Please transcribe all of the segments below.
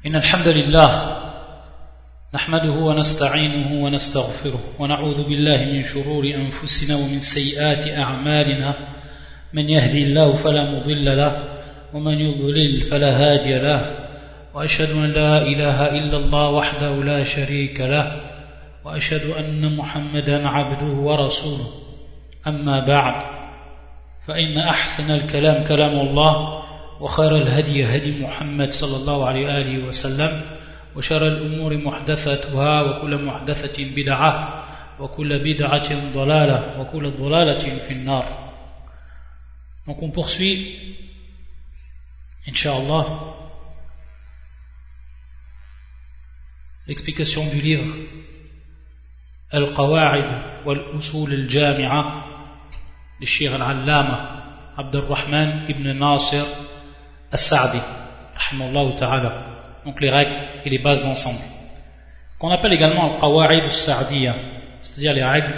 إن الحمد لله نحمده ونستعينه ونستغفره ونعوذ بالله من شرور أنفسنا ومن سيئات أعمالنا من يهدي الله فلا مضل له ومن يضلل فلا هادي له وأشهد أن لا إله إلا الله وحده لا شريك له وأشهد أن محمدا عبده ورسوله أما بعد فإن أحسن الكلام كلام الله وخير الهدي هدي محمد صلى الله عليه وآله وسلم وشر الأمور محدثاتها وكل محدثة بدعة وكل بدعة ضلالة وكل ضلالة في النار. Donc on poursuit, Inch'Allah, l'explication du livre Al-Qawa'id wal-Usul al-Jami'a de Cheikh Al-Allama Abdurrahman ibn Nasir As-Sa'di, rahimahullah ta'ala. Donc les règles et les bases d'ensemble, qu'on appelle également Al-Qawa'id As-Sa'diya, c'est-à-dire les règles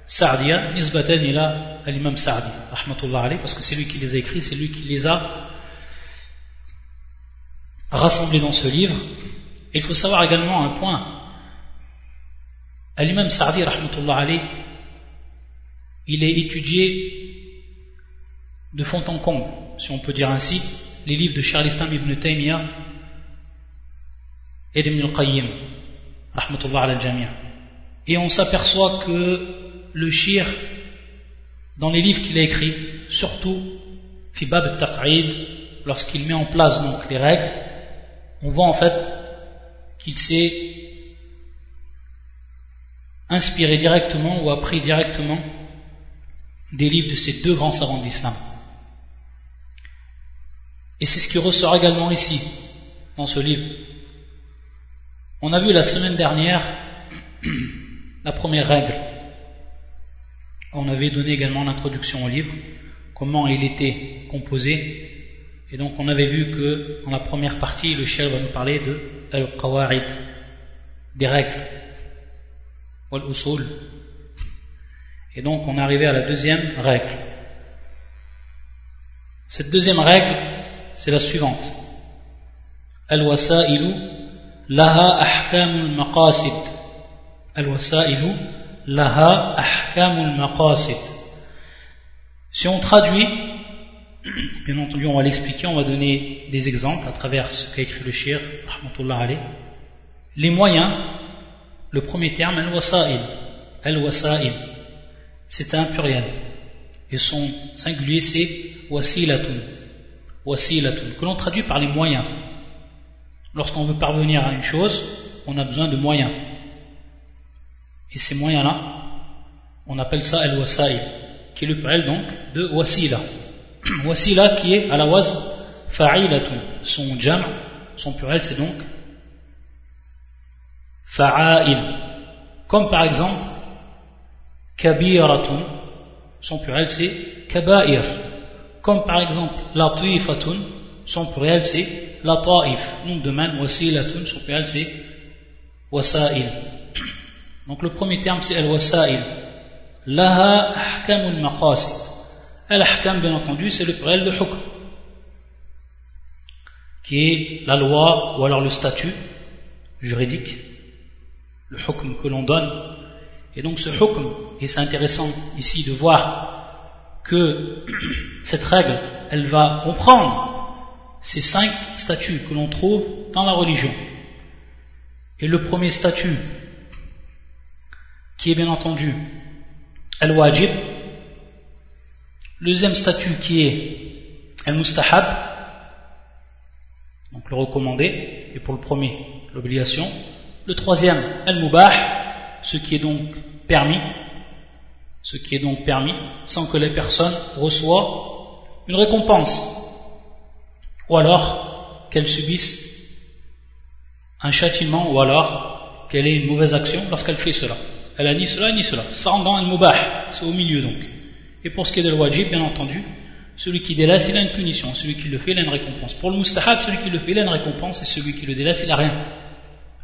Sa'diya, nisbatan ila al-Imam Sa'di, rahmatullah alayhi, parce que c'est lui qui les a écrits, c'est lui qui les a rassemblés dans ce livre. Et il faut savoir également un point, l'Imam Sa'di, rahmatullah alayhi, il est étudié de fond en comble, si on peut dire ainsi, les livres de Cheikh al-Islam ibn Taymiyyah et d'Ibn al-Qayyim, rahmatullah ala al-Jami'a. Et on s'aperçoit que le shir, dans les livres qu'il a écrits, surtout fi bab al-taq'id, lorsqu'il met en place donc les règles, on voit en fait qu'il s'est inspiré directement ou appris directement des livres de ces deux grands savants de l'islam. Et c'est ce qui ressort également ici, dans ce livre. On a vu la semaine dernière la première règle. On avait donné également l'introduction au livre, comment il était composé. Et donc on avait vu que dans la première partie, le cheikh va nous parler de Al-Qawa'id, des règles, Wal-Usul. Et donc on est arrivé à la deuxième règle. Cette deuxième règle, c'est la suivante. Al-Wasa'ilu laha ahkamul maqasid. Al-Wasa'ilu laha ahkamul maqasid. Si on traduit, bien entendu on va l'expliquer, on va donner des exemples à travers ce qu'a écrit le cheikh, rahmatullah alayh. Les moyens, le premier terme, al-wasa'il. Al-wasa'il, c'est un pluriel. Et son singulier c'est wasilatun. Wasilatun, que l'on traduit par les moyens. Lorsqu'on veut parvenir à une chose, on a besoin de moyens. Et ces moyens-là, on appelle ça al-wasa'il, qui est le pluriel donc de wasila. Wasila qui est à la wazn fa'ilatun. Son jam', son pluriel c'est donc fa'ail. Comme par exemple kabiratun, son pluriel c'est kaba'ir. Comme par exemple latifatun, son pluriel c'est lataif. Donc de même wasilatun, son pluriel c'est wasa'il. Donc le premier terme c'est al-wasa'il. Laha ahkamul maqasid. Al-ahkam bien entendu c'est le pluriel de hukm, qui est la loi ou alors le statut juridique, le hukm que l'on donne. Et donc ce hukm, et c'est intéressant ici de voir que cette règle, elle va comprendre ces 5 statuts que l'on trouve dans la religion. Et le premier statut, qui est bien entendu al-wajib, le deuxième statut qui est al-mustahab, donc le recommandé, et pour le premier, l'obligation. Le troisième, al-mubah, ce qui est donc permis, sans que les personnes reçoivent une récompense, ou alors qu'elles subissent un châtiment, ou alors qu'elle ait une mauvaise action lorsqu'elle fait cela. Elle a ni cela ni cela. Ça rentre dans al-mubah, c'est au milieu donc. Et pour ce qui est de l'wajib, bien entendu, celui qui délaisse, il a une punition. Celui qui le fait, il a une récompense. Pour le mustahab, celui qui le fait, il a une récompense. Et celui qui le délaisse, il n'a rien.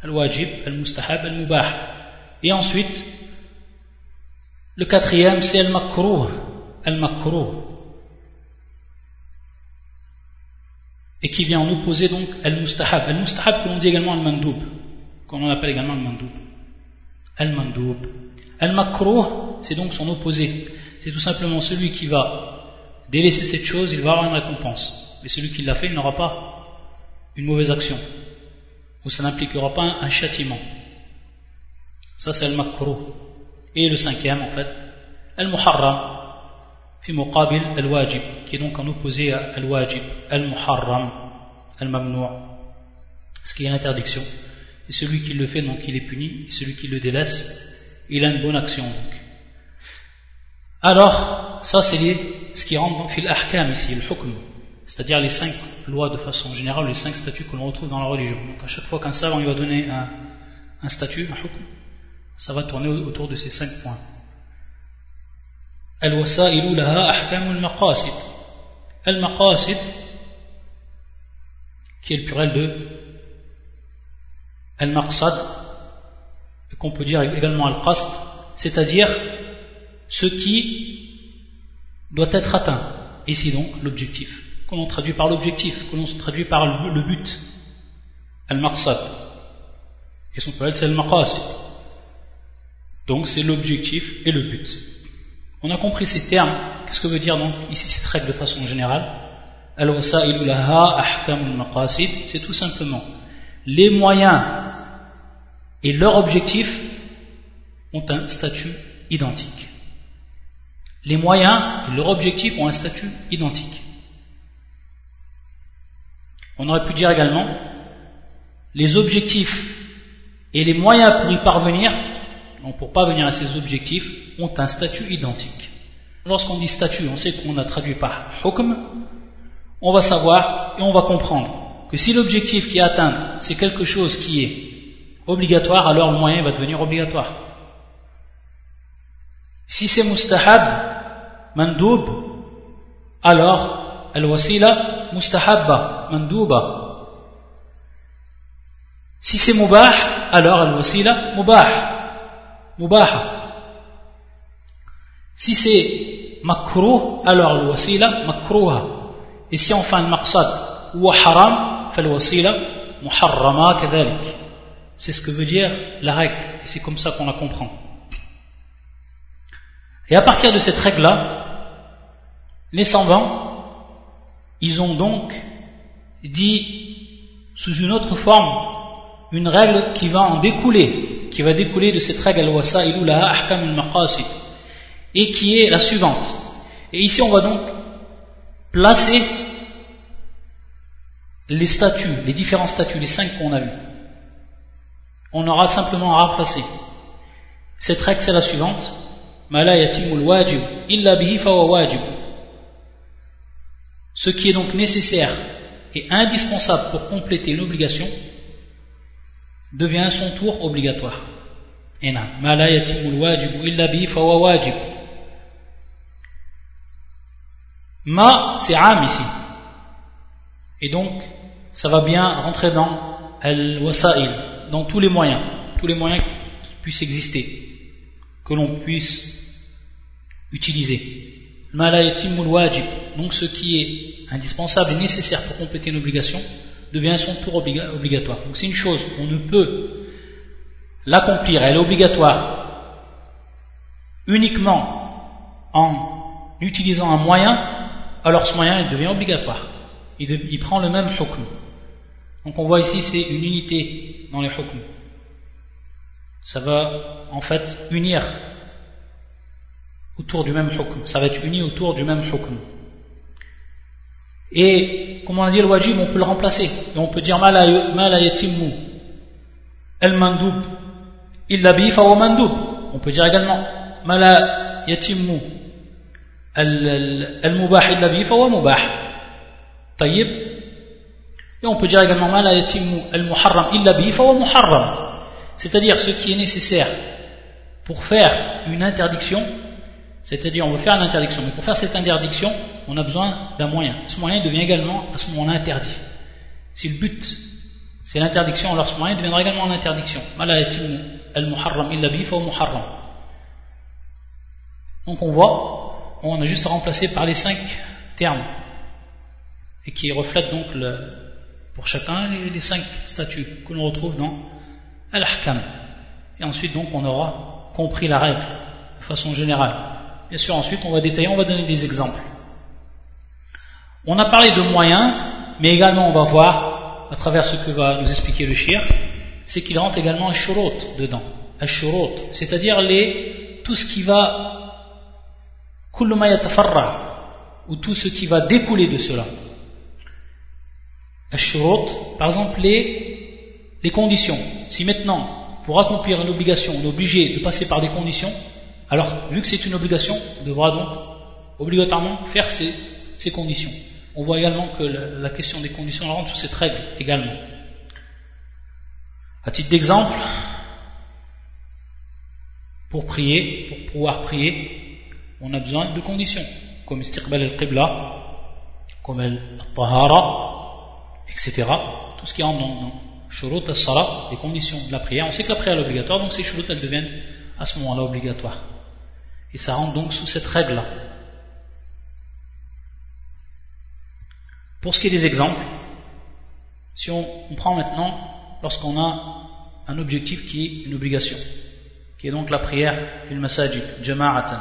Al-wajib, al-mustahab, al-mubah. Et ensuite, le quatrième, c'est al-makruh. Al-makruh. et qui vient en opposer donc al-mustahab. Al-mustahab que l'on dit également al-mandoub, qu'on appelle également al-mandoub. Al-mandoub. Al-makruh, c'est donc son opposé. C'est tout simplement celui qui va délaisser cette chose, il va avoir une récompense. Mais celui qui l'a fait, il n'aura pas une mauvaise action. Ou ça n'impliquera pas un châtiment. Ça c'est al-makruh. Et le cinquième en fait, al-muharram. Fi muqabil al-wajib, qui est donc en opposé à al-wajib, al-muharram, al-mamnou', ce qui est l'interdiction. Et celui qui le fait, donc il est puni, et celui qui le délaisse, il a une bonne action donc. Alors, ça c'est ce qui rentre dans fil ahkam ici, le hukm, c'est-à-dire les 5 lois de façon générale, les 5 statuts que l'on retrouve dans la religion. Donc à chaque fois qu'un savant il va donner un statut, un hukm, ça va tourner autour de ces 5 points. Al-wasailu laha ahkamul maqasid. Al-maqasid, qui est le pluriel de al-maqsad, qu'on peut dire également al-qasd, c'est-à-dire ce qui doit être atteint. Ici donc l'objectif, que l'on traduit par l'objectif, que l'on traduit par le but. Al-maqsad. Et son pluriel c'est al-maqasid. Donc c'est l'objectif et le but. On a compris ces termes. Qu'est-ce que veut dire donc ici cette règle de façon générale? Al-wasailu laha ahkamul maqasid, c'est tout simplement les moyens et leur objectif ont un statut identique. Les moyens et leur objectif ont un statut identique. On aurait pu dire également les objectifs et les moyens pour y parvenir, donc pour parvenir à ces objectifs, ont un statut identique. Lorsqu'on dit statut, on sait qu'on a traduit par hukm, on va savoir et on va comprendre que si l'objectif qui est à atteindre, c'est quelque chose qui est obligatoire, alors le moyen va devenir obligatoire. Si c'est mustahab, mandoub, alors al-wasila mustahabba, mandouba. Si c'est mubah, alors al-wasila mubaha. Si c'est makruh, alors al-wasila makruha. Et si enfin al-maqsad ou haram, fal-wasila muharrama kadhalik. C'est ce que veut dire la règle, et c'est comme ça qu'on la comprend. Et à partir de cette règle-là, les savants, ils ont donc dit sous une autre forme une règle qui va en découler, qui va découler de cette règle al-wasailu laha ahkamul maqasid, et qui est la suivante. Et ici on va donc placer les statuts, les différents statuts, les 5 qu'on a vus. On aura simplement à remplacer. Cette règle c'est la suivante: ma la yatimul wajib illa bihi fawa wajib. Ce qui est donc nécessaire et indispensable pour compléter une obligation devient à son tour obligatoire. Et non, ma la yatimul wajib illa bihi fawa wajib. Ma c'est am ici, et donc ça va bien rentrer dans al-wasail, dans tous les moyens qui puissent exister, que l'on puisse utiliser. Ma la yatimul wajib, donc ce qui est indispensable et nécessaire pour compléter une obligation devient à son tour obligatoire. Donc c'est une chose, on ne peut l'accomplir, elle est obligatoire uniquement en utilisant un moyen, alors ce moyen il devient obligatoire, il prend le même hukm. Donc on voit ici c'est une unité dans les hukm, ça va en fait unir autour du même hukm, ça va être uni autour du même hukm. Et comme on a dit, le wajib on peut le remplacer, et on peut dire ma la yatimmu al-mandoub illa bi fa huwa mandoub. On peut dire également ma la yatimmu al-mubah illa bi fa huwa mubah. Tayyib. Et on peut dire également ma la yatimmu al-muharram illa bi fa huwa muharram. C'est-à-dire ce qui est nécessaire pour faire une interdiction, c'est-à-dire on veut faire une interdiction, mais pour faire cette interdiction on a besoin d'un moyen. Ce moyen devient également à ce moment-là interdit. Si le but c'est l'interdiction, alors ce moyen deviendra également l'interdiction. Ma la yatimmu al-muharram illa bi fa huwa muharram. Donc on voit, on a juste à remplacer par les 5 termes. et qui reflète donc pour chacun les 5 statuts que l'on retrouve dans Al-Ahkam. Et ensuite donc on aura compris la règle de façon générale. Bien sûr ensuite on va détailler, on va donner des exemples. On a parlé de moyens, mais également on va voir à travers ce que va nous expliquer le shir, c'est qu'il rentre également al-shurut dedans. Al-shurut, c'est-à-dire tout ce qui va kullu ma yatafarra, ou tout ce qui va découler de cela. Al-shurut, par exemple les conditions. Si maintenant, pour accomplir une obligation, on est obligé de passer par des conditions, alors vu que c'est une obligation, on devra donc obligatoirement faire ces conditions. On voit également que la question des conditions rentre sous cette règle également. À titre d'exemple, pour prier, pour pouvoir prier, on a besoin de conditions, comme istiqbal al-qibla, comme al-tahara, etc. Tout ce qui rentre dans shurut al-salat, les conditions de la prière. On sait que la prière est obligatoire, donc ces shurut elles deviennent à ce moment-là obligatoires. Et ça rentre donc sous cette règle-là. Pour ce qui est des exemples, si on prend maintenant, lorsqu'on a un objectif qui est une obligation, qui est donc la prière fil masajid, jama'atan,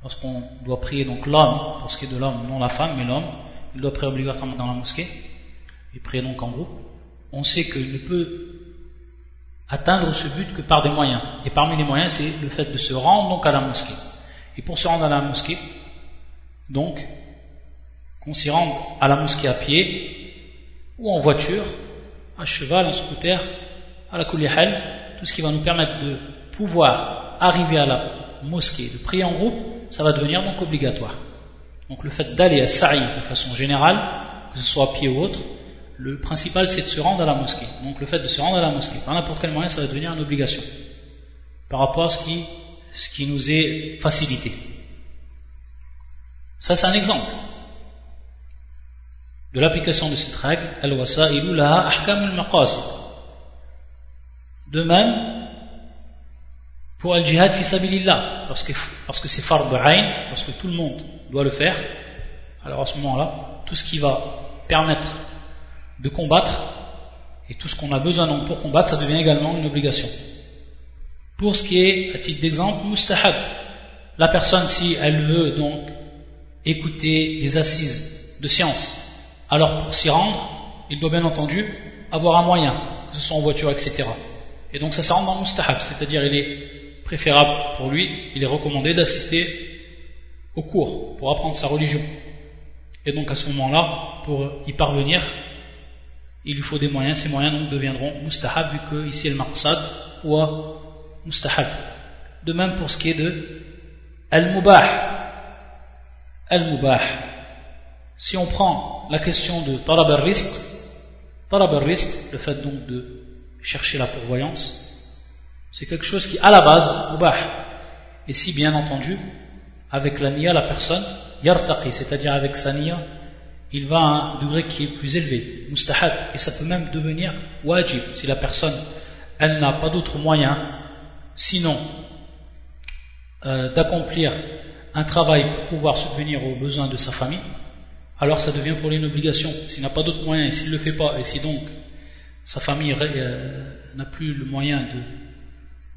lorsqu'on doit prier donc l'homme, pour ce qui est de l'homme, non la femme, mais l'homme, il doit prier obligatoirement dans la mosquée, et prier donc en groupe, on sait qu'il ne peut atteindre ce but que par des moyens, et parmi les moyens c'est le fait de se rendre donc à la mosquée, et pour se rendre à la mosquée, donc qu'on s'y rende à la mosquée à pied, ou en voiture, à cheval, en scooter, à la kulihal, tout ce qui va nous permettre de pouvoir arriver à la mosquée, de prier en groupe, ça va devenir donc obligatoire. Donc le fait d'aller à sa'i de façon générale, que ce soit à pied ou autre, le principal c'est de se rendre à la mosquée. Donc le fait de se rendre à la mosquée, par n'importe quel moyen, ça va devenir une obligation, par rapport à ce qui nous est facilité. Ça c'est un exemple de l'application de cette règle, al-wasa'ilu laha ahkamul maqasid. De même, pour al-jihad fi sabilillah, lorsque c'est fard ayn, lorsque tout le monde doit le faire, alors à ce moment-là, tout ce qui va permettre de combattre, et tout ce qu'on a besoin donc pour combattre, ça devient également une obligation. Pour ce qui est, à titre d'exemple, mustahab, la personne, si elle veut donc écouter des assises de science, alors pour s'y rendre, il doit bien entendu avoir un moyen, que ce soit en voiture, etc. Et donc ça rentre dans mustahab, c'est-à-dire il est préférable pour lui, il est recommandé d'assister au cours pour apprendre sa religion. Et donc à ce moment-là, pour y parvenir, il lui faut des moyens, ces moyens donc deviendront mustahab, vu que ici le maqsad ou mustahab. De même pour ce qui est de al-mubah. Al-mubah. Si on prend la question de talab al-rizq, le fait donc de chercher la pourvoyance, c'est quelque chose qui à la base mubah, et si bien entendu avec la niya la personne yartaqi, c'est-à-dire avec sa niya il va à un degré qui est plus élevé, mustahab, et ça peut même devenir wajib si la personne elle n'a pas d'autre moyen sinon d'accomplir un travail pour pouvoir subvenir aux besoins de sa famille, alors ça devient pour lui une obligation. S'il n'a pas d'autre moyen, et s'il ne le fait pas, et si donc sa famille n'a plus le moyen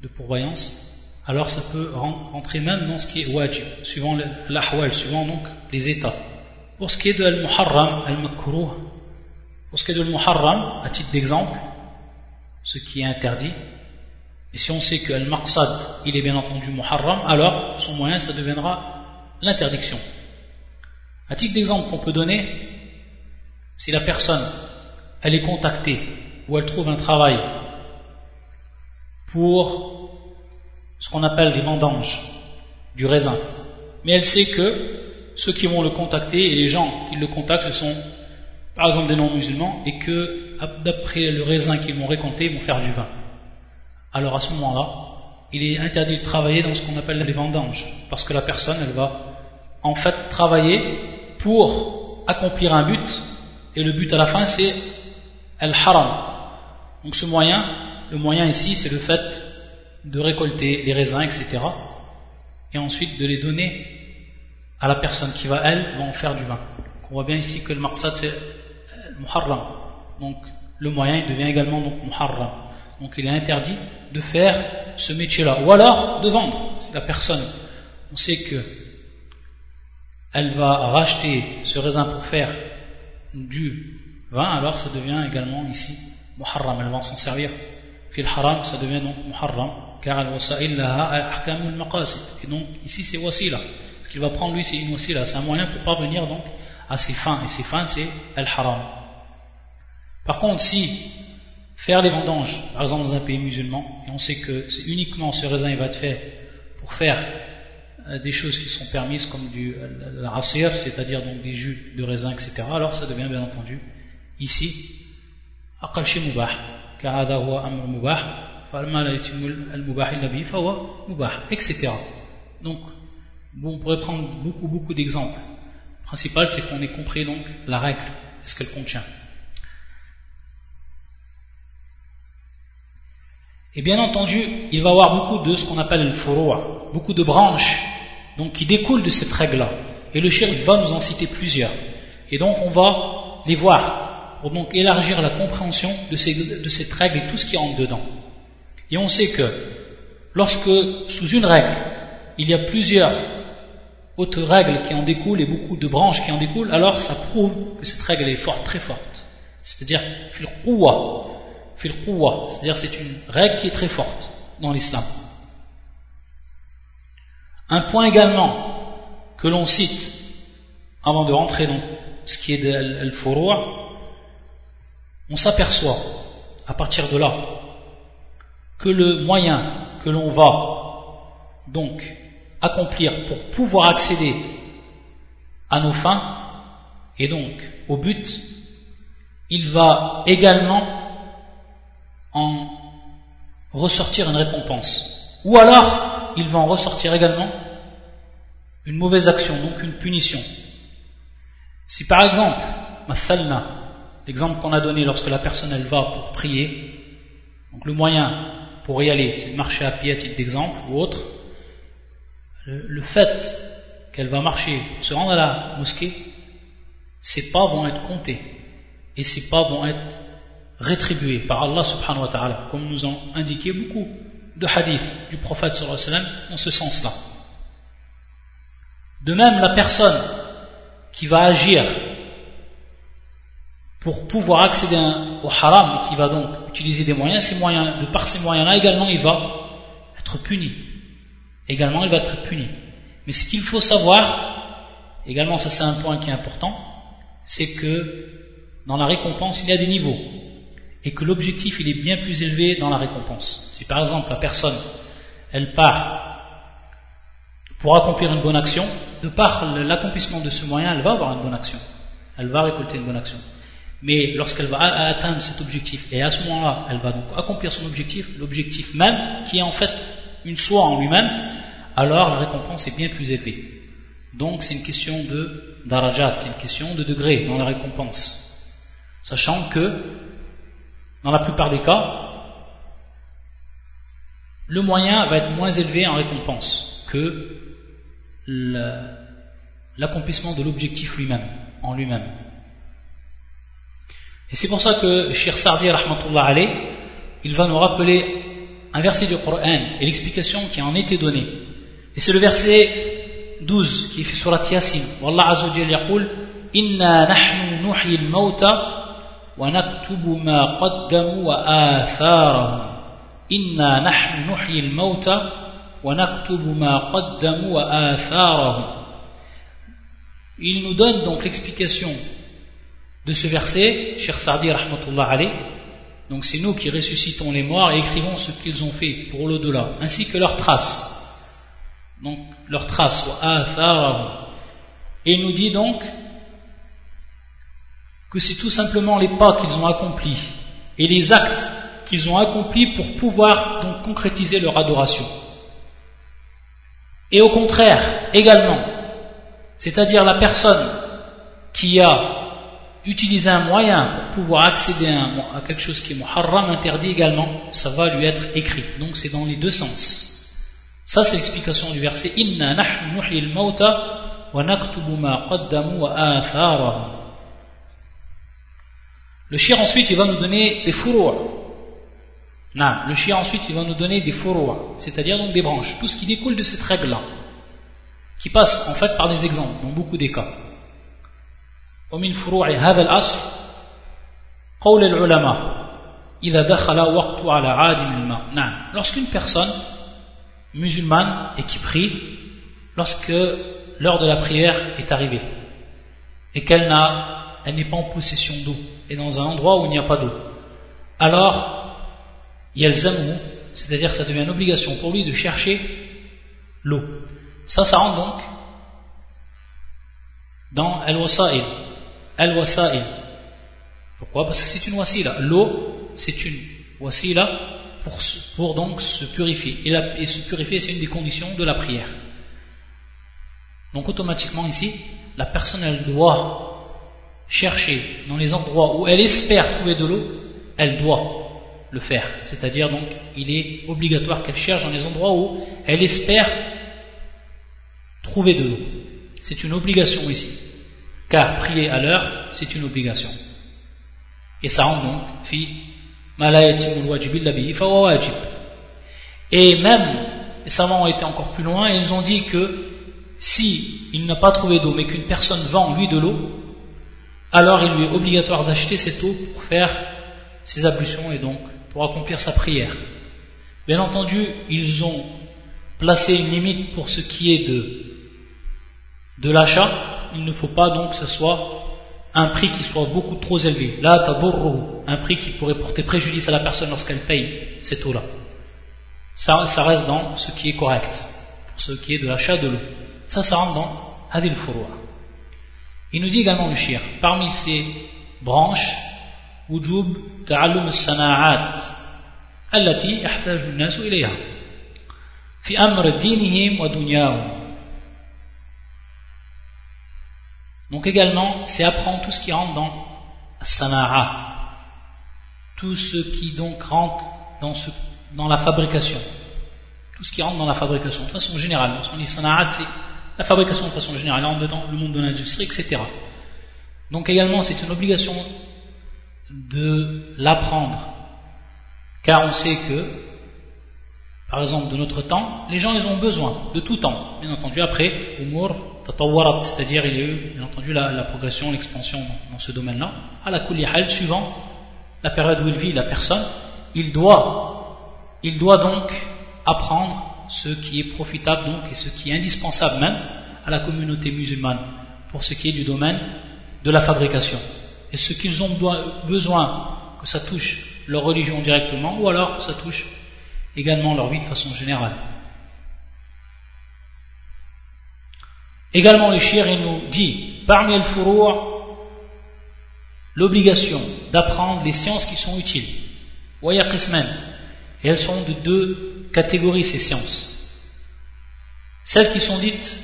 de pourvoyance, alors ça peut rentrer même dans ce qui est wajib, suivant l'ahwal, suivant donc les états. Pour ce qui est de al-muharram, al-makruh, pour ce qui est de al-muharram, à titre d'exemple, ce qui est interdit, et si on sait que al-maqsad, il est bien entendu muharram, alors son moyen ça deviendra l'interdiction. À titre d'exemple qu'on peut donner, si la personne elle est contactée ou elle trouve un travail pour ce qu'on appelle les vendanges du raisin, mais elle sait que ceux qui vont le contacter et les gens qui le contactent ce sont par exemple des non-musulmans, et que d'après le raisin qu'ils vont récolter ils vont faire du vin, alors à ce moment-là il est interdit de travailler dans ce qu'on appelle les vendanges, parce que la personne elle va en fait travailler pour accomplir un but, et le but à la fin c'est al-haram. Donc ce moyen, le moyen ici c'est le fait de récolter les raisins, etc., et ensuite de les donner à la personne qui va en faire du vin, on voit bien ici que le maqsad c'est muharram. Donc le moyen il devient également donc muharram. Donc il est interdit de faire ce métier-là. Ou alors de vendre. Si la personne, on sait que elle va racheter ce raisin pour faire du vin, alors ça devient également ici muharram. Elle va s'en servir. Fil haram, ça devient donc muharram. Car al-wasa'il laha ahkam al-maqasid. Et donc ici c'est wasila. Ce qu'il va prendre lui c'est une wasila. C'est un moyen pour parvenir donc à ses fins. Et ses fins c'est al-haram. Par contre si faire les vendanges, par exemple dans un pays musulman, et on sait que c'est uniquement ce raisin il va être fait pour faire des choses qui sont permises comme du asir, c'est-à-dire donc des jus de raisin, etc. Alors ça devient bien entendu ici aqal shay mubah, car hada huwa amr mubah, falma la yatimul al mubah illa bi fahuwa mubah, etc. Donc bon, on pourrait prendre beaucoup d'exemples. Le principal c'est qu'on ait compris donc la règle et ce qu'elle contient. Et bien entendu, il va y avoir beaucoup de ce qu'on appelle le furu', beaucoup de branches donc, qui découlent de cette règle-là. Et le shirk va nous en citer plusieurs. Et donc on va les voir pour donc élargir la compréhension de cette règle et tout ce qui entre dedans. Et on sait que lorsque sous une règle, il y a plusieurs autres règles qui en découlent et beaucoup de branches qui en découlent, alors ça prouve que cette règle est forte, très forte. C'est-à-dire fil quwwa. C'est-à-dire c'est une règle qui est très forte dans l'islam. Un point également que l'on cite avant de rentrer dans ce qui est de al-furu', on s'aperçoit à partir de là que le moyen que l'on va donc accomplir pour pouvoir accéder à nos fins et donc au but, il va également en ressortir une récompense, ou alors il va en ressortir également une mauvaise action, donc une punition. Si par exemple l'exemple qu'on a donné lorsque la personne elle va pour prier, donc le moyen pour y aller c'est de marcher à pied à titre d'exemple ou autre, le fait qu'elle va marcher pour se rendre à la mosquée, ses pas vont être comptés et ses pas vont être rétribué par Allah subhanahu wa ta'ala, comme nous ont indiqué beaucoup de hadiths du prophète sallallahu alayhi wa sallam dans ce sens-là. De même, la personne qui va agir pour pouvoir accéder au haram et qui va donc utiliser des moyens, de par ces moyens-là également il va être puni. Mais ce qu'il faut savoir, également ça c'est un point qui est important, c'est que dans la récompense il y a des niveaux. Et que l'objectif il est bien plus élevé dans la récompense. Si par exemple la personne elle part pour accomplir une bonne action, de par l'accomplissement de ce moyen elle va avoir une bonne action, elle va récolter une bonne action. Mais lorsqu'elle va atteindre cet objectif, et à ce moment-là elle va donc accomplir son objectif, l'objectif même qui est en fait une soi en lui-même, alors la récompense est bien plus élevée. Donc c'est une question de darajat, c'est une question de degré dans la récompense, sachant que dans la plupart des cas, le moyen va être moins élevé en récompense que l'accomplissement de l'objectif en lui-même. Et c'est pour ça que Cheikh Sa'di rahmatullah alayh, il va nous rappeler un verset du Coran et l'explication qui en était donnée. Et c'est le verset 12 qui est fait surat Yasin. Wallah azza wa jalla yaqul inna nahnu nuhyi al-mauta وَنَكْتُبُ مَا قَدَّمُوا وَآثَارَهُمْ إِنَّا نَحْنُ نُحْيِي الْمَوْتَى وَنَكْتُبُ مَا قَدَّمُوا وَآثَارَهُمْ. Il nous donne donc l'explication de ce verset, Cheikh Sa'di rahmatullah alayh. Donc c'est nous qui ressuscitons les morts et écrivons ce qu'ils ont fait pour l'au-delà, ainsi que leurs traces. Donc leurs traces, وَآثَارَهُمْ. Et il nous dit donc que c'est tout simplement les pas qu'ils ont accomplis et les actes qu'ils ont accomplis pour pouvoir donc concrétiser leur adoration. Et au contraire, également, c'est-à-dire la personne qui a utilisé un moyen pour pouvoir accéder à quelque chose qui est muharram, interdit également, ça va lui être écrit. Donc c'est dans les deux sens. Ça c'est l'explication du verset Inna nahnu nuhyi al-mauta ونكتب ما قدموا وآثارهم. Le shir ensuite il va nous donner des furu'. Non, le shir ensuite il va nous donner des furu', c'est-à-dire donc des branches, tout ce qui découle de cette règle-là, qui passe en fait par des exemples dans beaucoup des cas. ومن فروع هذا الأصل قول العلماء إذا دخل وقت على عادم الماء. Non, lorsqu'une personne musulmane et qui prie, lorsque l'heure de la prière est arrivée et qu'elle n'est pas en possession d'eau et dans un endroit où il n'y a pas d'eau, alors yalzamu, c'est-à-dire que ça devient une obligation pour lui de chercher l'eau. Ça rentre donc dans al-wasa'il. Al-wasa'il. Pourquoi? Parce que c'est une wasila. L'eau, c'est une wasila pour donc se purifier. Et se purifier, c'est une des conditions de la prière. Donc automatiquement ici, la personne elle doit chercher dans les endroits où elle espère trouver de l'eau, elle doit le faire. C'est-à-dire donc, il est obligatoire qu'elle cherche dans les endroits où elle espère trouver de l'eau. C'est une obligation ici. Car prier à l'heure, c'est une obligation. Et ça rentre donc, et même, les savants ont été encore plus loin et ils ont dit que si il n'a pas trouvé d'eau mais qu'une personne vend lui de l'eau, alors il lui est obligatoire d'acheter cette eau pour faire ses ablutions et donc pour accomplir sa prière. Bien entendu, ils ont placé une limite pour ce qui est de l'achat. Il ne faut pas donc que ce soit un prix qui soit beaucoup trop élevé. Là, taburru, un prix qui pourrait porter préjudice à la personne lorsqu'elle paye cette eau-là. Ça reste dans ce qui est correct, pour ce qui est de l'achat de l'eau. Ça rentre dans hadil furu'. Il nous dit également le shir, parmi ces branches, wujub ta'allum as-sana'at allati yahtaju an-nasu ilayha fi amr dinihim wa dunyahum. Donc également, c'est apprendre tout ce qui rentre dans as-sana'a, tout ce qui donc rentre dans la fabrication, tout ce qui rentre dans la fabrication de façon générale. Lorsqu'on dit sana'at, c'est la fabrication de façon générale, on rentre dedans le monde de l'industrie, etc. Donc également, c'est une obligation de l'apprendre, car on sait que, par exemple, de notre temps, les gens ils ont besoin de tout temps. Bien entendu, après, umur tatawwarat, c'est-à-dire il y a eu, bien entendu, la progression, l'expansion dans ce domaine-là. À la kulli hal, suivant la période où il vit la personne, il doit donc apprendre ce qui est profitable donc et ce qui est indispensable même à la communauté musulmane pour ce qui est du domaine de la fabrication. Et ce qu'ils ont besoin que ça touche leur religion directement ou alors que ça touche également leur vie de façon générale. Également le shir il nous dit parmi el furu' l'obligation d'apprendre les sciences qui sont utiles. Waya qisman, et elles sont de deux catégories ces sciences. Celles qui sont dites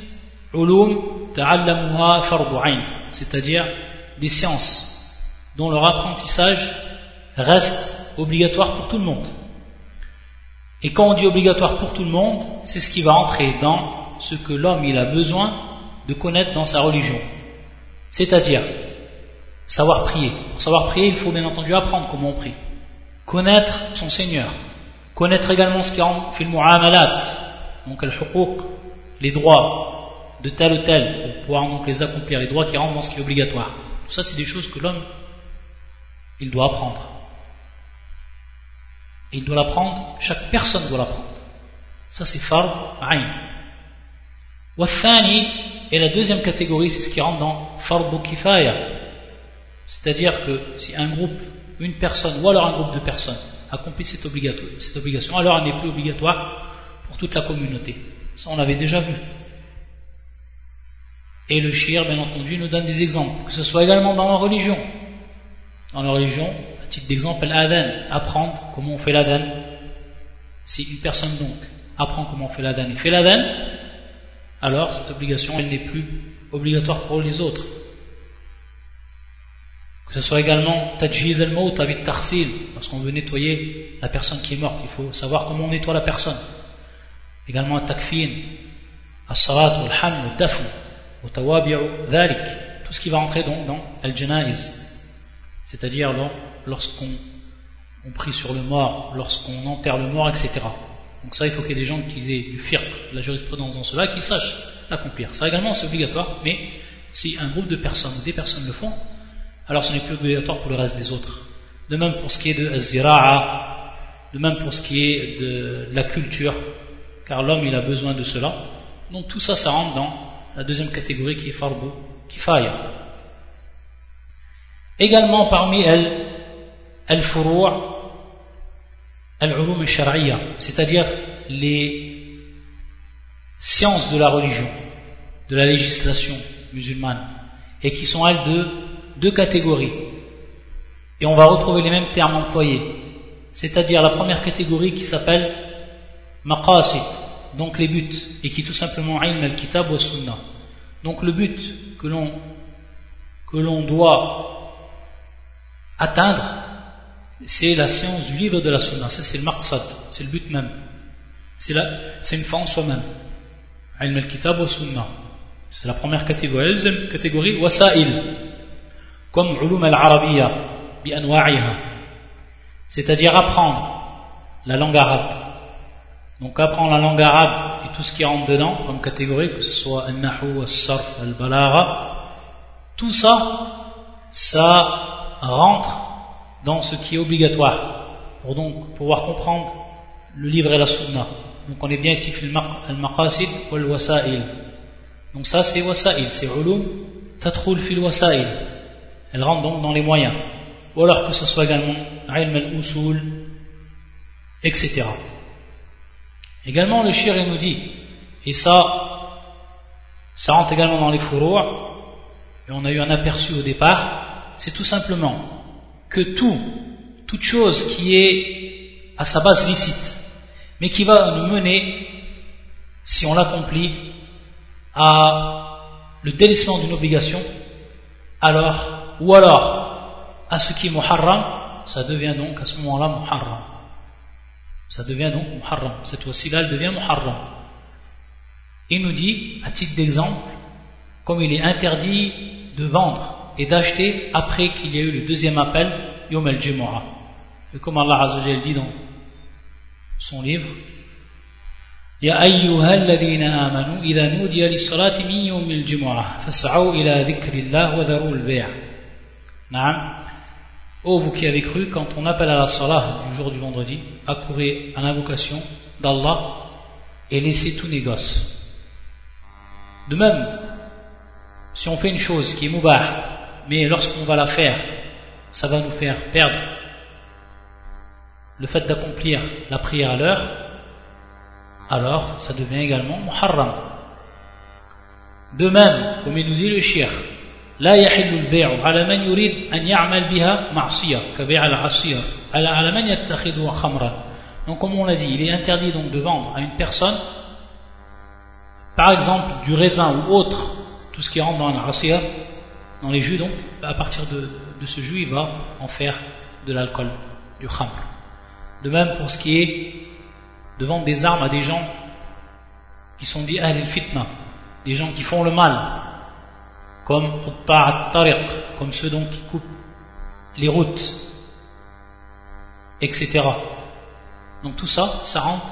ulum ta'allamuha fardu 'ain, c'est-à-dire des sciences dont leur apprentissage reste obligatoire pour tout le monde. Et quand on dit obligatoire pour tout le monde, c'est ce qui va entrer dans ce que l'homme il a besoin de connaître dans sa religion. C'est-à-dire savoir prier. Pour savoir prier, il faut bien entendu apprendre comment on prie. Connaître son Seigneur. Connaître également ce qui rentre fil mu'amalat, donc al-huquq, les droits de tel ou tel, pour pouvoir donc les accomplir, les droits qui rentrent dans ce qui est obligatoire. Tout ça, c'est des choses que l'homme il doit apprendre. Et il doit l'apprendre, chaque personne doit l'apprendre. Ça c'est fard ayn. Wathani, et la deuxième catégorie, c'est ce qui rentre dans fardu kifaya. C'est-à-dire que si un groupe, une personne ou alors un groupe de personnes accomplit cette obligation, alors elle n'est plus obligatoire pour toute la communauté. Ça on l'avait déjà vu. Et le shir, bien entendu, nous donne des exemples, que ce soit également dans la religion. Dans la religion, à titre d'exemple, l'adhan, apprendre comment on fait l'adhan. Si une personne donc apprend comment on fait l'adhan et fait l'adhan, alors cette obligation elle n'est plus obligatoire pour les autres. Que ce soit également tajhiz al-maut avec tarsil, lorsqu'on veut nettoyer la personne qui est morte, il faut savoir comment on nettoie la personne. Également takfin, as-salat, al-ham, al-dafn, tout ce qui va entrer donc dans al-janaiz, c'est-à-dire lorsqu'on prie sur le mort, lorsqu'on enterre le mort, etc. Donc ça, il faut qu'il y ait des gens qui aient du fiqh, de la jurisprudence dans cela, qui sachent l'accomplir. Ça également, c'est obligatoire, mais si un groupe de personnes ou des personnes le font, alors ce n'est plus obligatoire pour le reste des autres. De même pour ce qui est de az-zira'a, de même pour ce qui est de la culture, car l'homme il a besoin de cela. Donc tout ça, ça rentre dans la deuxième catégorie qui est fardu kifaya. Également parmi al-furu' al-ulum al-shar'iyya, c'est-à-dire les sciences de la religion, de la législation musulmane, et qui sont elles de deux catégories. Et on va retrouver les mêmes termes employés, c'est-à-dire la première catégorie qui s'appelle maqasid, donc les buts, et qui est tout simplement ilm al-kitab wa sunnah. Donc le but que l'on doit atteindre, c'est la science du livre de la sunna. Ça c'est le maqsad, c'est le but même, c'est une fin en soi-même. Ilm al-kitab wa sunnah, c'est la première catégorie. La deuxième catégorie, wasa'il, comme ulum al-arabiyya bi anwa'iha, c'est-à-dire apprendre la langue arabe. Donc apprendre la langue arabe et tout ce qui rentre dedans comme catégorie, que ce soit al-nahu, al-sarf, al-balagha, tout ça, ça rentre dans ce qui est obligatoire pour donc pouvoir comprendre le livre et la sunna. Donc on est bien ici fil al-maqasid wal wasa'il. Donc ça c'est wasa'il, c'est ulum tadkhul fil wasa'il. Elle rentre donc dans les moyens. Ou alors que ce soit également ilm al-usul, etc. Également le shir nous dit, et ça rentre également dans les furu', et on a eu un aperçu au départ, c'est tout simplement que toute chose qui est à sa base licite, mais qui va nous mener, si on l'accomplit, à le délaissement d'une obligation, ou alors à ce qui est muharram, ça devient donc à ce moment-là muharram. Ça devient donc muharram. Cette fois-ci-là, elle devient muharram. Il nous dit, à titre d'exemple, comme il est interdit de vendre et d'acheter après qu'il y a eu le deuxième appel, Yom al-Jumu'ah. Et comme Allah Azza wa Jalla dit dans son livre, Ya ayyuhal ladhina amanu idha nudiya lis-salati min yawm al-Jumu'ah fas'au ila dhikrillah wa dharu al-bay'. Naam. Ô vous qui avez cru, quand on appelle à la salah du jour du vendredi, accourez à l'invocation d'Allah et laissez tout négoce. De même, si on fait une chose qui est mubah, mais lorsqu'on va la faire, ça va nous faire perdre le fait d'accomplir la prière à l'heure, alors ça devient également muharram. De même, comme il nous dit le shir, لا يحل البيع على من يريد أن يعمل بها معصية كبيع العصير على من يتخذه خمرا. Donc comme on l'a dit, il est interdit donc de vendre à une personne, par exemple du raisin ou autre, tout ce qui rentre dans l'asir, dans les jus, donc à partir de ce jus il va en faire de l'alcool, du khamr. De même pour ce qui est de vendre des armes à des gens qui sont dits ahl al-fitna, des gens qui font le mal, comme comme ceux donc qui coupent les routes, etc. Donc tout ça, ça rentre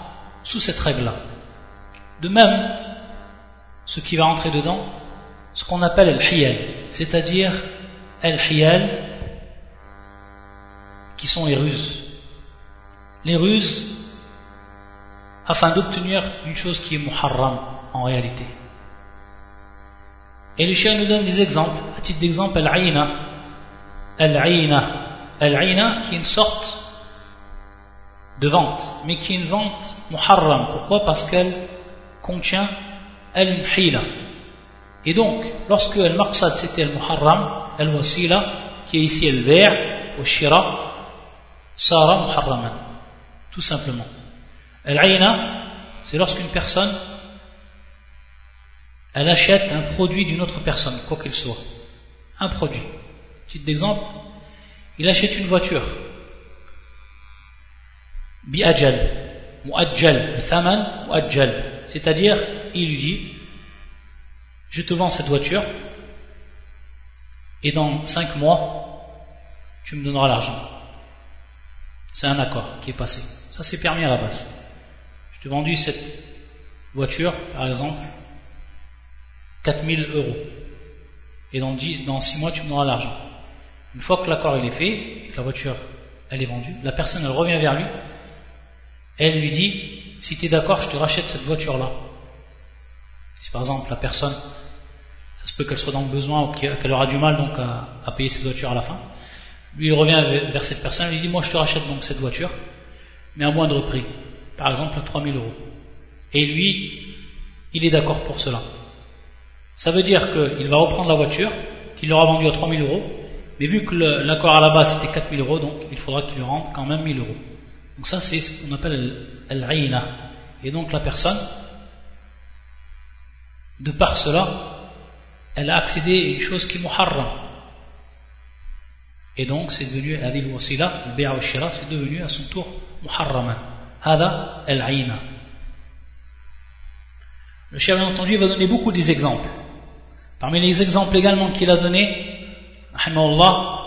sous cette règle-là. De même, ce qui va rentrer dedans, ce qu'on appelle al-hiyal, c'est-à-dire al-hiyal, qui sont les ruses. Les ruses, afin d'obtenir une chose qui est muharram en réalité. Et le chien nous donne des exemples. À titre d'exemple, al-aïna. Al-aïna qui est une sorte de vente, mais qui est une vente muharram. Pourquoi? Parce qu'elle contient al-mhila. Et donc, lorsque al-maqsad c'était al-muharram, al-wasila, qui est ici al-bay' ou shira, sara muharraman. Tout simplement. Al-aïna, c'est lorsqu'une personne elle achète un produit d'une autre personne, quoi qu'il soit. Un produit. Petit d'exemple, il achète une voiture. Bi-ajal, mu'ajjal, thaman mu'ajjal. C'est-à-dire, il lui dit, je te vends cette voiture et dans 5 mois tu me donneras l'argent. C'est un accord qui est passé. Ça c'est permis à la base. Je t'ai vendu cette voiture par exemple 4000 euros et dans 6 mois tu me donneras l'argent. Une fois que l'accord il est fait et que la voiture elle est vendue, la personne elle revient vers lui, elle lui dit si tu es d'accord je te rachète cette voiture là. Si par exemple la personne, ça se peut qu'elle soit dans le besoin ou qu'elle aura du mal donc à payer cette voiture à la fin, lui il revient vers cette personne, il lui dit moi je te rachète donc cette voiture mais à moindre prix, par exemple à 3000 euros, et lui il est d'accord pour cela. Ça veut dire qu'il va reprendre la voiture qu'il aura vendue à 3000 euros, mais vu que l'accord à la base c'était 4000 euros, donc il faudra qu'il lui rende quand même 1000 euros. Donc ça c'est ce qu'on appelle al-aïna. Et donc la personne, de par cela, elle a accédé à une chose qui est muharram. Et donc c'est devenu hadil wasila, le bay' wa shira, c'est devenu à son tour muharraman. Hada al-aïna. Le cheikh bien entendu va donner beaucoup des exemples. Parmi les exemples également qu'il a donnés, rahimahullah,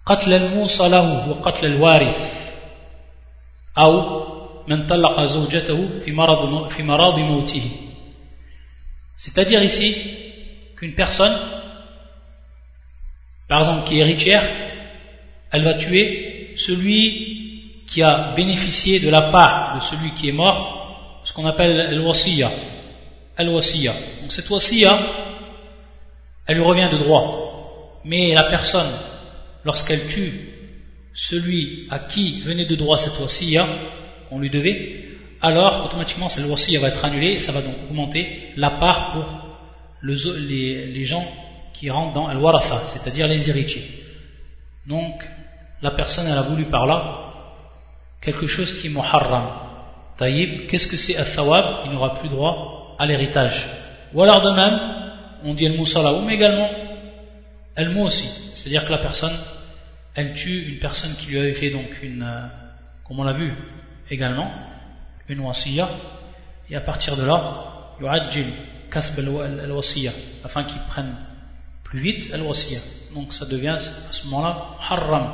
قتل الموصى له وقتل الوارث أو من طلق زوجته في مرض موته. C'est-à-dire ici qu'une personne, par exemple qui est héritière, elle va tuer celui qui a bénéficié de la part de celui qui est mort, ce qu'on appelle al-wasiyya. Al-wasiyya. Donc cette wasiyya, elle lui revient de droit. Mais la personne, lorsqu'elle tue celui à qui venait de droit cette wasiyya, qu'on lui devait, alors automatiquement cette wasiyya va être annulée et ça va donc augmenter la part pour les gens qui rentrent dans al-waratha, c'est-à-dire les héritiers. Donc la personne elle a voulu par là quelque chose qui est muharram. Taïb, qu'est-ce que c'est al-thawab? Il n'aura plus droit à l'héritage. Ou alors de même, on dit al-musalaou, mais également al-mou aussi, c'est-à-dire que la personne elle tue une personne qui lui avait fait donc comme on l'a vu également, une wasiyya, et à partir de là, yu'ajjil kasb al-wasiyya, afin qu'il prenne plus vite al-wasiyya. Donc ça devient à ce moment-là haram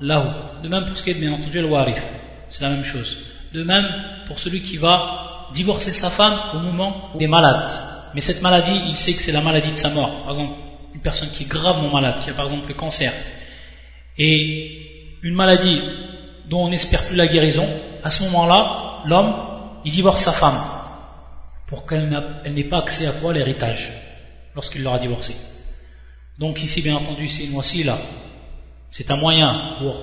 lahu. De même pour ce qui est bien entendu al-warith, c'est la même chose. De même pour celui qui va divorcer sa femme au moment où il est malade, mais cette maladie, il sait que c'est la maladie de sa mort. Par exemple, une personne qui est gravement malade, qui a par exemple le cancer, et une maladie dont on n'espère plus la guérison, à ce moment-là, l'homme, il divorce sa femme pour qu'elle n'ait pas accès à quoi? L'héritage, lorsqu'il l'aura divorcée. Donc ici, bien entendu, c'est une wasila, c'est un moyen pour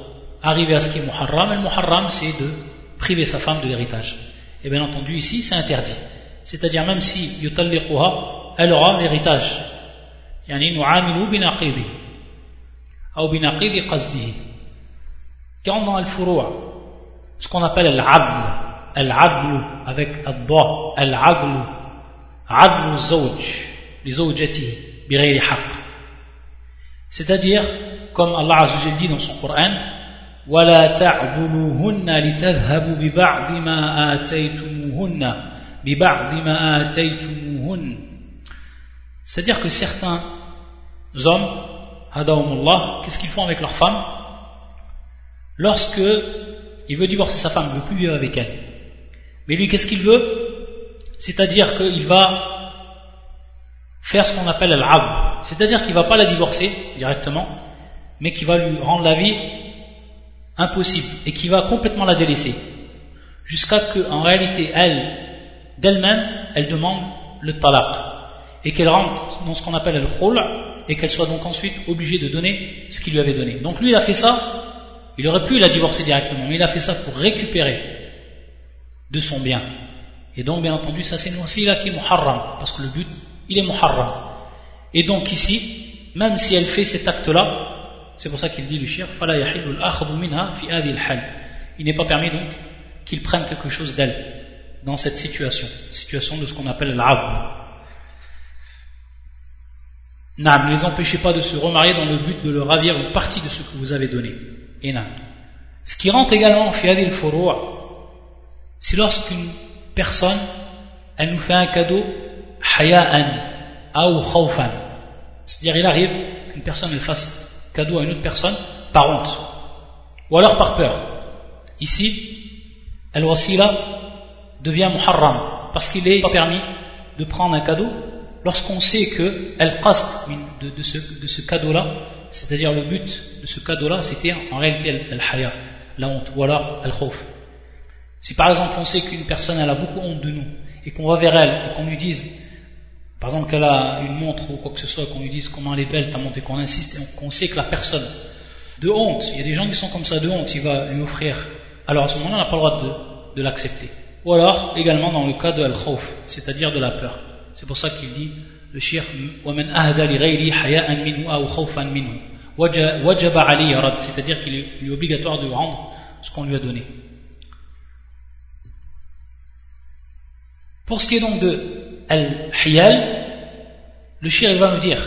arriver à ce qui est muharram, et le muharram, c'est de priver sa femme de l'héritage. Et bien entendu, ici, c'est interdit. C'est-à-dire, même si yutalliquha, elle aura l'héritage. Yani nu'amilu binaqidi ou binaqidi qasdihi. Quand dans al-furu', ce qu'on appelle al-'adl avec ad-da, al-'adl, 'adl az-zawj li zawjatihi bighayri haqq. C'est-à-dire, comme Allah Azza wa Jalla dit dans son Coran, وَلَا تَعْضُلُوهُنَّ لِتَذْهَبُوا بِبَعْضِ مَا آتَيْتُمُوهُنَّ. C'est-à-dire que certains hommes, hadahumullah, qu'est-ce qu'ils font avec leur femme? Lorsque il veut divorcer sa femme, il ne veut plus vivre avec elle. Mais lui, qu'est-ce qu'il veut? C'est-à-dire qu'il va faire ce qu'on appelle al-'adl. C'est-à-dire qu'il ne va pas la divorcer directement, mais qu'il va lui rendre la vie impossible et qu'il va complètement la délaisser. Jusqu'à que, en réalité, elle, d'elle-même, elle demande le talaq. Et qu'elle rentre dans ce qu'on appelle le khul', et qu'elle soit donc ensuite obligée de donner ce qu'il lui avait donné. Donc lui il a fait ça, il aurait pu la divorcer directement, mais il a fait ça pour récupérer de son bien. Et donc bien entendu ça c'est une wasila qui est muharram, parce que le but il est muharram. Et donc ici, même si elle fait cet acte là, c'est pour ça qu'il dit le shir, fala yahillu al-akhdhu minha fi hadhihi al-hal. Il n'est pas permis donc qu'il prenne quelque chose d'elle dans cette situation de ce qu'on appelle l'abd. Ne les empêchez pas de se remarier dans le but de leur ravir une partie de ce que vous avez donné. Et ce qui rentre également fi hadhihi al-furu', c'est lorsqu'une personne elle nous fait un cadeau haya'an, ou khawfan. C'est-à-dire il arrive qu'une personne elle fasse cadeau à une autre personne par honte ou alors par peur. Ici, al-wasila devient muharram parce qu'il est pas permis de prendre un cadeau lorsqu'on sait que al-qasd de ce cadeau-là, c'est-à-dire le but de ce cadeau-là, c'était en réalité al-haya, la honte, ou alors al-khawf. Si par exemple on sait qu'une personne elle a beaucoup honte de nous et qu'on va vers elle et qu'on lui dise, par exemple qu'elle a une montre ou quoi que ce soit, qu'on lui dise comment elle est belle ta montre et qu'on insiste et qu'on sait que la personne de honte, il y a des gens qui sont comme ça de honte, il va lui offrir, alors à ce moment-là on n'a pas le droit de l'accepter. Ou alors également dans le cas de al-khawf, c'est-à-dire de la peur. C'est pour ça qu'il dit le shir وَمَنْ أَهْدَى لِغَيْرِي حَيَاءً مِنْهُ أَوْ خَوْفًا مِنْهُ وَجَبَ عَلَيْهِ رَدْ, c'est-à-dire qu'il est obligatoire de rendre ce qu'on lui a donné. Pour ce qui est donc de al-hiyal, le shir il va nous dire,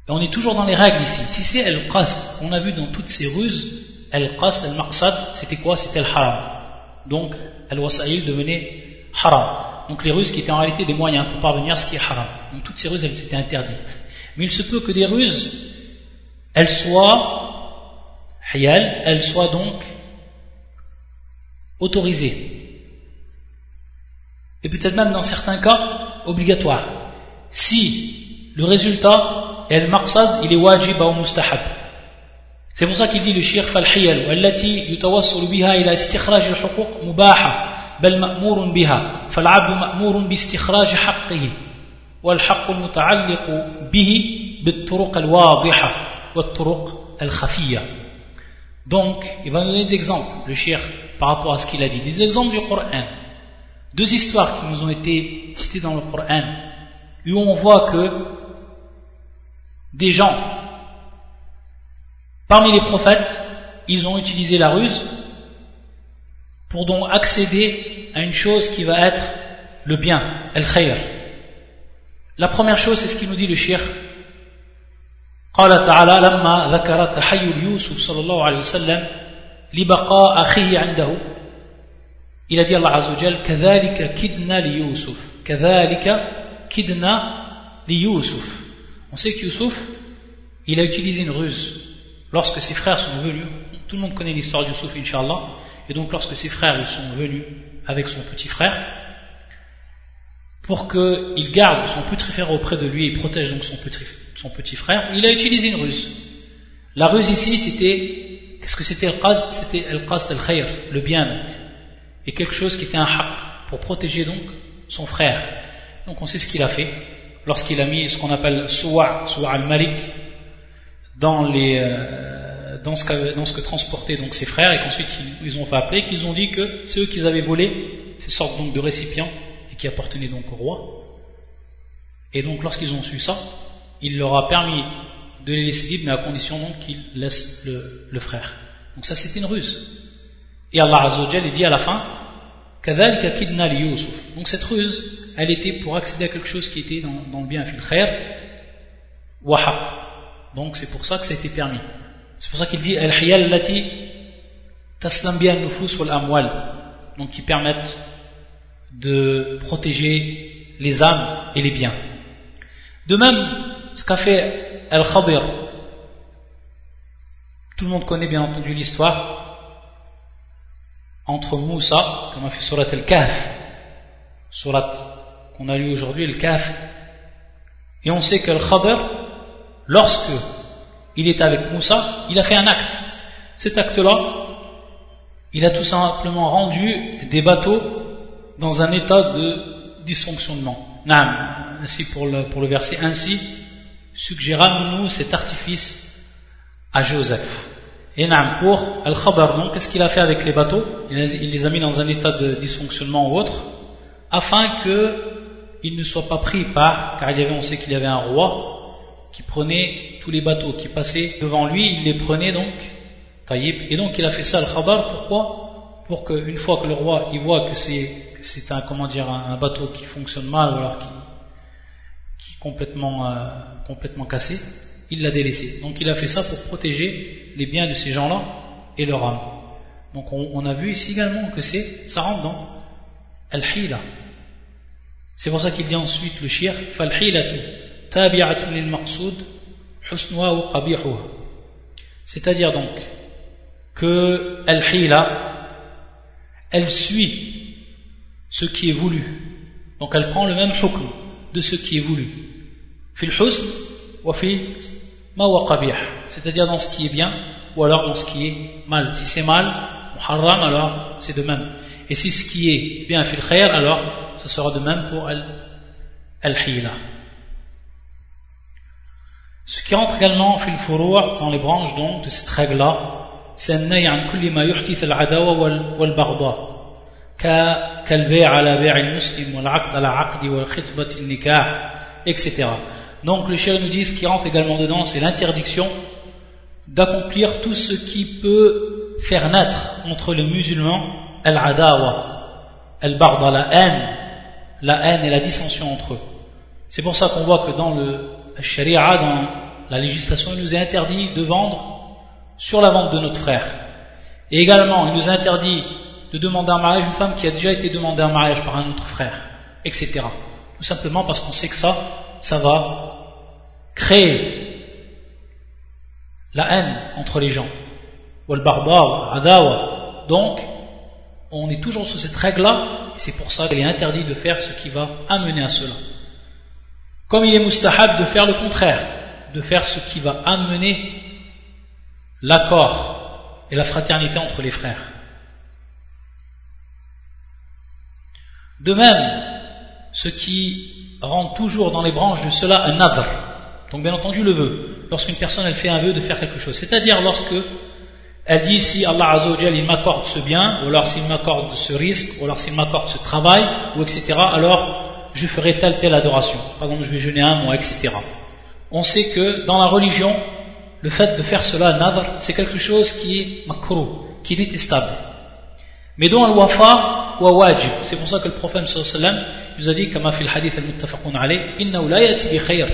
et on est toujours dans les règles ici, si c'est al-qasd, on a vu dans toutes ces ruses, al-qasd, al-maqsad, c'était quoi? C'était al-haram. Donc al-wasa'il devenait haram. Donc les ruses qui étaient en réalité des moyens pour parvenir à ce qui est haram. Donc toutes ces ruses elles étaient interdites. Mais il se peut que des ruses elles soient hiyal, elles soient donc autorisées. Et peut-être même dans certains cas obligatoires. Si le résultat est al-maqsad, il est wajib ou mustahab. C'est pour ça qu'il dit le shir fal-hiyal wallati yutawassalu biha ila istikhraj al-huquq mubaha بل مأمور بها فالعبد مأمور باستخراج حقه والحق المتعلق به بالطرق الواضحة والطرق الخفية. Donc il va nous donner des exemples le shir par rapport à ce qu'il a dit, des exemples du Coran, deux histoires qui nous ont été citées dans le Coran où on voit que des gens parmi les prophètes ils ont utilisé la ruse pour donc accéder à une chose qui va être le bien, al-khayr. La première chose, c'est ce qu'il nous dit le shir. قال تعالى لما ذكر تحيل يوسف صلى الله عليه وسلم لبقاء أخيه عنده. Il a dit Allah Azza wa Jal كذلك كدنا ليوسف كذلك كدنا ليوسف. On sait que Youssouf, il a utilisé une ruse lorsque ses frères sont venus. Tout le monde connaît l'histoire de Youssouf, Inch'Allah. Et donc lorsque ses frères ils sont venus avec son petit frère, pour qu'il garde son petit frère auprès de lui et protège donc son petit frère, il a utilisé une ruse. La ruse ici c'était, qu'est-ce que c'était al-qasd? C'était al-qasd al-khayr, le bien donc, et quelque chose qui était un haqq, pour protéger donc son frère. Donc on sait ce qu'il a fait, lorsqu'il a mis ce qu'on appelle suwa al-malik dans ce que transportaient donc ses frères, et qu'ensuite ils ont fait appeler, qu'ils ont dit que c'est eux qui avaient volé ces sortes donc de récipients et qui appartenaient donc au roi. Et donc lorsqu'ils ont su ça, il leur a permis de les laisser libres, mais à condition donc qu'ils laissent le frère. Donc ça c'était une ruse. Et Allah Azza wa Jalla dit à la fin كَذَلِكَ كِدْنَا لِيُوسُف. Donc cette ruse, elle était pour accéder à quelque chose qui était dans le bien fil khair wa haqq. Donc c'est pour ça que ça a été permis. C'est pour ça qu'il dit al-hiyal allati taslam biha an-nufus wal amwal, donc qui permettent de protéger les âmes et les biens. De même, ce qu'a fait Al-Khadir, tout le monde connaît bien entendu l'histoire entre Moussa, comme a fait surat Al-Kahf, surat qu'on a lu aujourd'hui, Al-Kahf, et on sait qu'Al-Khadir, lorsque il est avec Moussa, il a fait un acte. Cet acte-là, il a tout simplement rendu des bateaux dans un état de dysfonctionnement. Ainsi pour le verset, ainsi suggérons-nous cet artifice à Joseph. Et pour Al-Khabar, donc, qu'est-ce qu'il a fait avec les bateaux? Il les a mis dans un état de dysfonctionnement ou autre, afin qu'ils ne soient pas pris car on sait qu'il y avait un roi qui prenait tous les bateaux qui passaient devant lui, il les prenait donc, taïb, et donc il a fait ça Al-Khabar, pourquoi? Pour qu'une fois que le roi il voit que c'est un bateau qui fonctionne mal ou alors qui est complètement cassé, il l'a délaissé. Donc il a fait ça pour protéger les biens de ces gens-là et leur âme. Donc on a vu ici également que ça rentre dans Al-Hila. C'est pour ça qu'il dit ensuite le shir فَالْحِيلَةُ تَابِعَةٌ لِلْمَقْصُودِ حُسْنُهَا وَقَبِيحُهَا. C'est-à-dire donc que al-hila, elle suit ce qui est voulu, donc elle prend le même hukm de ce qui est voulu, fil husn wa fi ma wa qabih, c'est-à-dire dans ce qui est bien ou alors dans ce qui est mal. Si c'est mal, muharram, alors c'est de même, et si ce qui est bien fil khair, alors ce sera de même pour al-hila. Ce qui entre également fil furu' dans les branches donc de cette règle là, c'est an-nahy an kulli ma yuhdith al-adawa wal baghda كالبيع على بيع المسلم والعقد على عقد والخطبة النكاح, etc. Donc le shir nous dit ce qui rentre également dedans, c'est l'interdiction d'accomplir tout ce qui peut faire naître entre les musulmans al-adawa, al-baghda, la haine et la dissension entre eux. C'est pour ça qu'on voit que dans le sharia, dans la législation, il nous est interdit de vendre sur la vente de notre frère. Et également, il nous est interdit de demander un mariage une femme qui a déjà été demandée un mariage par un autre frère, etc. Tout simplement parce qu'on sait que ça va créer la haine entre les gens. Wal barba, adawa. Donc, on est toujours sous cette règle-là, et c'est pour ça qu'il est interdit de faire ce qui va amener à cela. Comme il est mustahab de faire le contraire, de faire ce qui va amener l'accord et la fraternité entre les frères. De même, ce qui rentre toujours dans les branches de cela, un nadr, donc bien entendu le vœu, lorsqu'une personne elle fait un vœu de faire quelque chose, c'est-à-dire lorsque elle dit si Allah Azza wa Jal il m'accorde ce bien, ou alors s'il m'accorde ce risque, ou alors s'il m'accorde ce travail, ou etc., alors je ferai telle adoration, par exemple je vais jeûner un mois, etc. On sait que dans la religion, le fait de faire cela, nadr, c'est quelque chose qui est makruh, qui est détestable. Mais dans al-wafa wa wajib, c'est pour ça que le prophète sallallahu alayhi wa sallam nous a dit, comme في الحديث المتفق عليه, إنه لا يأتي بخير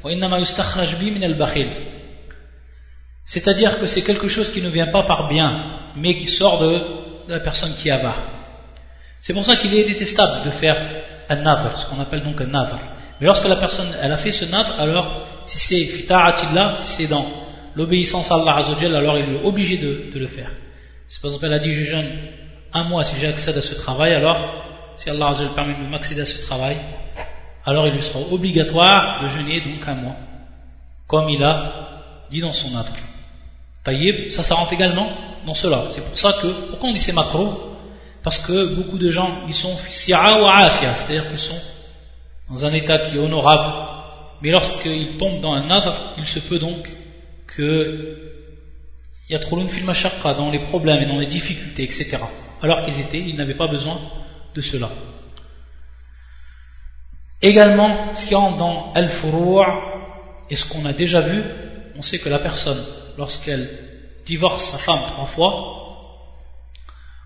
وإنما يستخرج به من البخيل. C'est-à-dire que c'est quelque chose qui ne vient pas par bien, mais qui sort de la personne qui avare. C'est pour ça qu'il est détestable de faire un nadr, ce qu'on appelle donc un nadr. Mais lorsque la personne elle a fait ce nadr, alors si c'est fi ta'atillah, si c'est dans l'obéissance à Allah Azza wa Jalla, alors il est obligé de le faire. C'est par exemple elle a dit je jeûne un mois si j'accède à ce travail, alors si Allah Azza wa Jalla permet de m'accéder à ce travail, alors il lui sera obligatoire de jeûner donc un mois, comme il a dit dans son nadr. Taïb, ça rentre également dans cela. C'est pour ça que, pourquoi on dit c'est makruh? Parce que beaucoup de gens, ils sont si'a wa afia, c'est-à-dire qu'ils sont dans un état qui est honorable, mais lorsqu'ils tombent dans un nadr, il se peut donc que yadkhulun fil mashaqqa, dans les problèmes et dans les difficultés, etc. Alors ils n'avaient pas besoin de cela. Également, ce qui rentre dans al-furu' et ce qu'on a déjà vu, on sait que la personne, lorsqu'elle divorce sa femme 3 fois,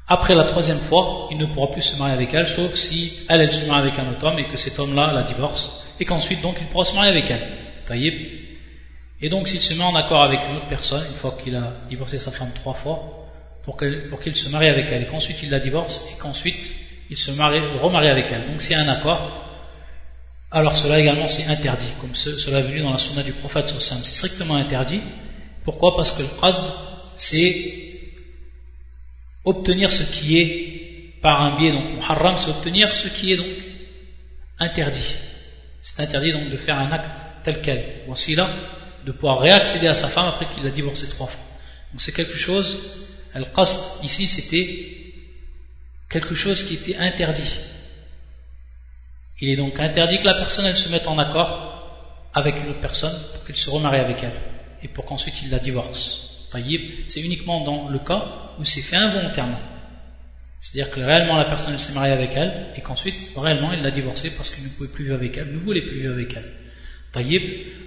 après la 3e fois, il ne pourra plus se marier avec elle, sauf si elle se marie avec un autre homme et que cet homme-là la divorce, et qu'ensuite donc il pourra se marier avec elle. Taïb. Et donc s'il se met en accord avec une autre personne, une fois qu'il a divorcé sa femme 3 fois, pour qu'il se marie avec elle, et qu'ensuite il la divorce, et qu'ensuite il se remarie avec elle. Donc c'est un accord. Alors cela également c'est interdit, comme cela est venu dans la sunna du prophète sallallahu alayhi wa sallam. C'est strictement interdit. Pourquoi? Parce que le qasd, c'est obtenir ce qui est par un biais, donc muharram, c'est obtenir ce qui est donc interdit. C'est interdit donc de faire un acte tel quel, voici là, de pouvoir réaccéder à sa femme après qu'il l'a divorcé 3 fois. Donc c'est quelque chose, al-qasd ici c'était quelque chose qui était interdit. Il est donc interdit que la personne elle se mette en accord avec une autre personne pour qu'il se remarie avec elle et pour qu'ensuite il la divorce. Taïb, c'est uniquement dans le cas où c'est fait involontairement. C'est-à-dire que réellement la personne s'est mariée avec elle et qu'ensuite réellement il l'a divorcée parce qu'il ne pouvait plus vivre avec elle, ne voulait plus vivre avec elle. Taïb,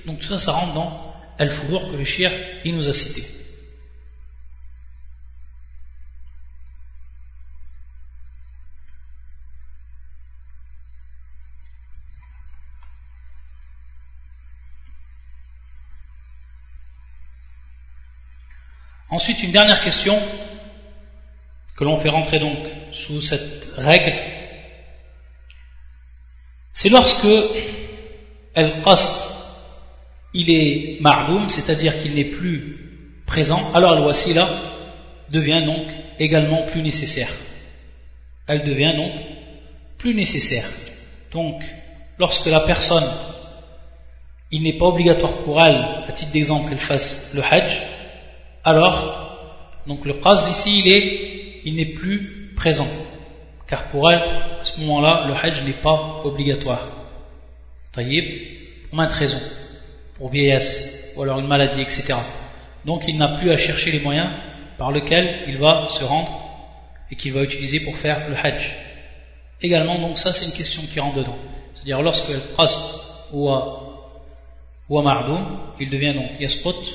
donc tout ça, ça rentre dans al-furu' que le shir il nous a cité. Ensuite, une dernière question que l'on fait rentrer donc sous cette règle, C'est lorsque al-qasd il est ma'doum, c'est-à-dire qu'il n'est plus présent, alors al-wasila devient donc également plus nécessaire. Elle devient donc plus nécessaire. Donc, lorsque la personne, il n'est pas obligatoire pour elle, à titre d'exemple, qu'elle fasse le hajj, alors, donc le qasd ici, il n'est plus présent. Car pour elle, à ce moment-là, le hajj n'est pas obligatoire. Taïb, pour maintes raisons, pour vieillesse, ou alors une maladie, etc. Donc il n'a plus à chercher les moyens par lesquels il va se rendre et qu'il va utiliser pour faire le hajj. Également, donc ça c'est une question qui rentre dedans. C'est-à-dire lorsque le qasd ou ma'doum, il devient donc yasqut,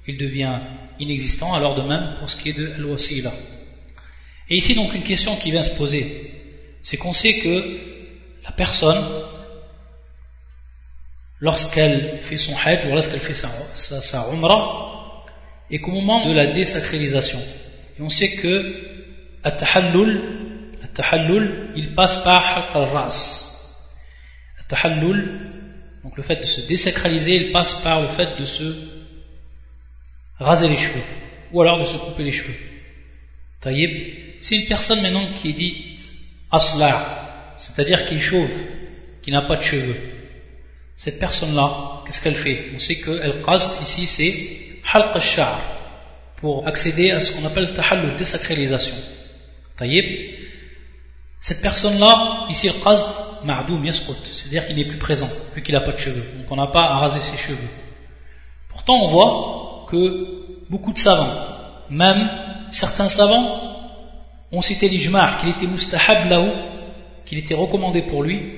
il devient inexistant, alors de même pour ce qui est de al-wasila. Et ici donc une question qui vient se poser, c'est qu'on sait que la personne, lorsqu'elle fait son hajj ou lorsqu'elle fait sa umrah, et qu'au moment de la désacralisation, et on sait que at-tahallul, il passe par haqq al-ras. At-tahallul, donc le fait de se désacraliser, il passe par le fait de se raser les cheveux, ou alors de se couper les cheveux. Taïb, c'est une personne maintenant qui est dite asla', c'est-à-dire qui est chauve, qui n'a pas de cheveux. Cette personne-là, qu'est-ce qu'elle fait? On sait que al-qasd ici c'est halq al-sha'r, pour accéder à ce qu'on appelle tahallul, désacralisation. Taïb, cette personne-là, ici le qasd ma'doum yasqut, c'est-à-dire qu'il n'est plus présent, vu qu'il n'a pas de cheveux, donc on n'a pas à raser ses cheveux. Pourtant on voit que beaucoup de savants, même certains savants, ont cité l'ijma' qu'il était mustahab lahu, qu'il était recommandé pour lui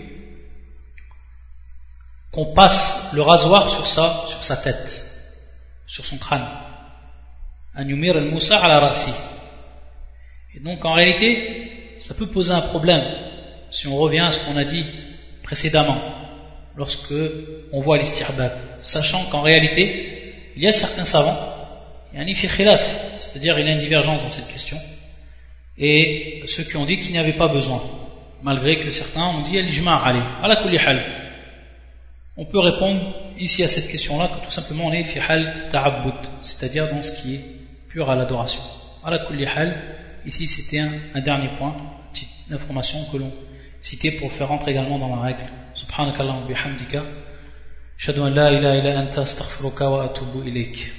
qu'on passe le rasoir sur sa tête, sur son crâne. An yumir al-musa' ala ra'si. Et donc en réalité, ça peut poser un problème si on revient à ce qu'on a dit précédemment, lorsque on voit l'istirbab, sachant qu'en réalité, il y a certains savants, il y a un fi khilaf, c'est-à-dire il y a une divergence dans cette question, et ceux qui ont dit qu'il n'y avait pas besoin, malgré que certains ont dit al-ijma' alayh, ala kulli hal. On peut répondre ici à cette question-là que tout simplement on est fi hal ta'abbud, c'est-à-dire dans ce qui est pur à l'adoration. Ala kulli hal, ici c'était un dernier point, une petite information que l'on citait pour faire rentrer également dans la règle. Subhanakallahumma bihamdika, ashhadu an la ilaha illa anta astaghfiruka wa atubu ilayk.